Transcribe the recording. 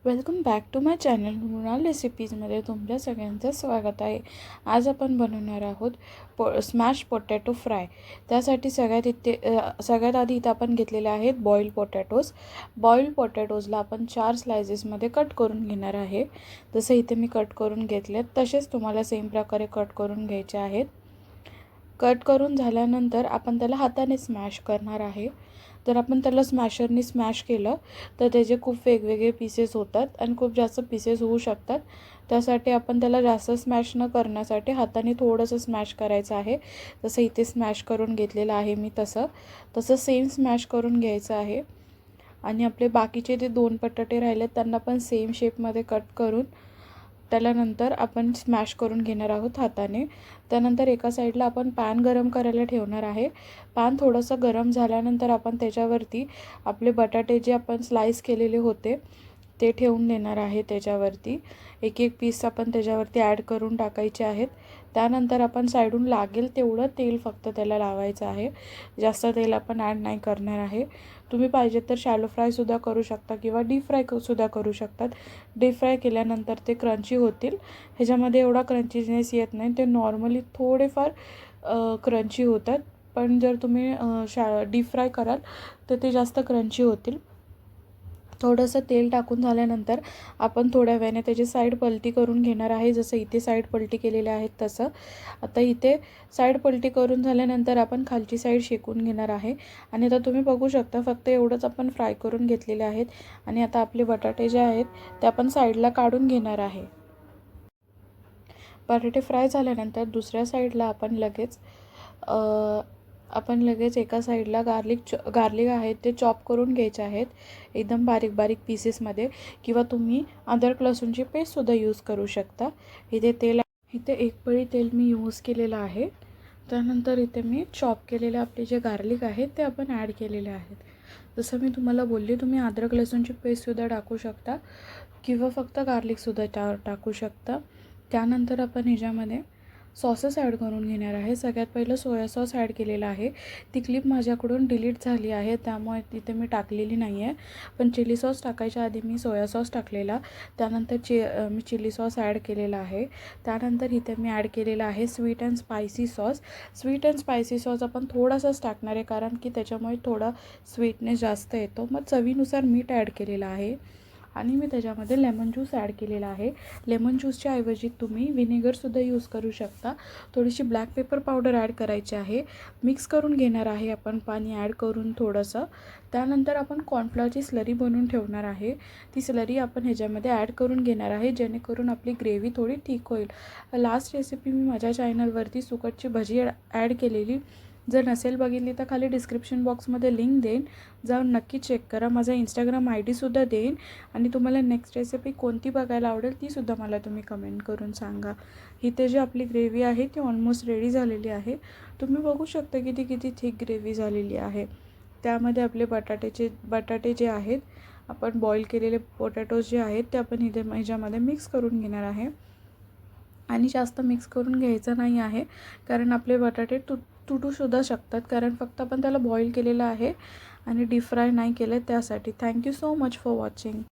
Welcome back to my channel Mrinal रेसिपीजमध्ये तुमच्या सगळ्यांचं स्वागत आहे। आज आपण बनवणार आहोत स्मॅश पोटॅटो फ्राय। त्यासाठी सगळ्यात आधी इथे आपण घेतलेले आहेत बॉइल्ड पोटॅटोज। बॉइल्ड पोटॅटोजला आपण 4 स्लाइसेसमध्ये कट करून घेणार आहे। जसं इथे मी कट करून घेतलेत तसेच तुम्हाला सेम प्रकारे कट करून घ्यायचे आहेत। कट करून झाल्यानंतर आपण त्याला हाताने स्मॅश करणार आहे। जर आपण त्याला स्मॅशरने स्मॅश केलं तर त्याचे खूप वेगवेगळे पीसेस होतात आणि खूप जास्त पीसेस होऊ शकतात। त्यासाठी आपण त्याला जास्त स्मॅश न करण्यासाठी हाताने थोडंसं स्मॅश करायचं आहे। जसं इथे स्मॅश करून घेतलेलं आहे मी तसं सेम स्मॅश करून घ्यायचं आहे। आणि आपले बाकीचे जे 2 बटाटे राहिलेत त्यांना पण सेम शेपमध्ये कट करून त्याला नंतर आपण स्मॅश करून घेणार आहोत हाताने। त्यानंतर एका साईडला आपण पॅन गरम करायला ठेवणार आहे। पॅन थोडंसं गरम झाल्यानंतर आपण त्याच्यावरती आपले बटाटे जे आपण स्लाइस केलेले होते ते ठेवून देणार आहे। त्याच्यावरती एक एक पीस आपण त्याच्यावरती ॲड करून टाकायचे आहेत। त्यानंतर आपण साईडून लागेल तेवढं तेल फक्त त्याला लावायचं आहे। जास्त तेल आपण ॲड नाही करणार आहे। तुम्ही पाहिजे तर शॅलो फ्राय सुद्धा करू शकता किंवा डीप फ्राय सुद्धा करू शकतात। डीप फ्राय केल्यानंतर ते क्रंची होतील। ह्याच्यामध्ये एवढा क्रंचीनेस येत नाही, ते नॉर्मली थोडेफार क्रंची होतात। पण जर तुम्ही डीप फ्राय कराल तर ते जास्त क्रंची होतील। थोडंसं तेल टाकून झाल्यानंतर आपण थोड्या वेळाने त्याची साईड पलटी करून घेणार आहे। जसं इथे साईड पलटी केलेले आहेत तसं आता इथे साईड पलटी करून झाल्यानंतर आपण खालची साईड शेकून घेणार आहे। आणि आता तुम्ही बघू शकता फक्त एवढंच आपण फ्राय करून घेतलेले आहेत। आणि आता आपले बटाटे जे आहेत ते आपण साईडला काढून घेणार आहे। बटाटे फ्राय झाल्यानंतर दुसऱ्या साईडला आपण लगेच एका साईडला गार्लिक आहेत ते चॉप करून घ्यायचे आहेत एकदम बारीक बारीक पीसेसमध्ये, किंवा तुम्ही अद्रक लसूणची पेस्टसुद्धा यूज करू शकता। इथे एक पळी तेल मी यूज केलेलं आहे। त्यानंतर इथे मी चॉप केलेले आपले जे गार्लिक आहेत ते आपण ॲड केलेले आहेत। जसं मी तुम्हाला बोलले तुम्ही अद्रक लसूणची पेस्टसुद्धा टाकू शकता किंवा फक्त गार्लिकसुद्धा टाकू शकता। त्यानंतर आपण ह्याच्यामध्ये सॉसेस ॲड करून घेणार आहे। सगळ्यात पहिलं सोया सॉस ॲड केलेला आहे। ती क्लिप माझ्याकडून डिलीट झाली आहे त्यामुळे तिथे मी टाकलेली नाही आहे, पण चिली सॉस टाकायच्या आधी मी सोया सॉस टाकलेला। त्यानंतर मी चिली सॉस ॲड केलेला आहे। त्यानंतर इथे मी ॲड केलेला आहे sweet and spicy sauce. Sweet and spicy sauce आपण थोडासाच टाकणार आहे कारण की त्याच्यामुळे थोडा स्वीटनेस जास्त येतो। मग चवीनुसार मीठ ॲड केलेलं आहे आणि मी त्याच्यामध्ये लेमन ज्यूस ॲड केलेला आहे। लेमन ज्यूसच्या ऐवजी तुम्ही व्हिनेगरसुद्धा यूज करू शकता। थोडीशी ब्लॅक पेपर पावडर ॲड करायची आहे। मिक्स करून घेणार आहे आपण पाणी ॲड करून थोडंसं। त्यानंतर आपण कॉर्नफ्लॉवरची स्लरी बनवून ठेवणार आहे। ती स्लरी आपण ह्याच्यामध्ये ॲड करून घेणार आहे जेणेकरून आपली ग्रेव्ही थोडी ठीक होईल। लास्ट रेसिपी मी माझ्या चॅनलवरती सुकटची भजी ॲड केलेली, जर नसेल बघितली तर खाली डिस्क्रिप्शन बॉक्समध्ये लिंक देईन, जाऊन नक्की चेक करा। माझा इंस्टाग्राम ID सुद्धा देईन आणि तुम्हाला नेक्स्ट रेसिपी कोणती बघायला आवडेल तीसुद्धा मला तुम्ही कमेंट करून सांगा। इथे जी आपली ग्रेव्ही आहे ती ऑलमोस्ट रेडी झालेली आहे। तुम्ही बघू शकता की ती किती थिक ग्रेव्ही झालेली आहे। त्यामध्ये आपले बटाटे जे आहेत आपण बॉईल केलेले पोटॅटोज जे आहेत ते आपण ह्याच्यामध्ये मिक्स करून घेणार आहे। आणि जास्त मिक्स करून घ्यायचं नाही आहे कारण आपले बटाटे तुटूसुद्धा शकतात, कारण फक्त आपण त्याला बॉईल केलेलं आहे आणि डीप फ्राय नाही केलं त्यासाठी। Thank you so much for watching.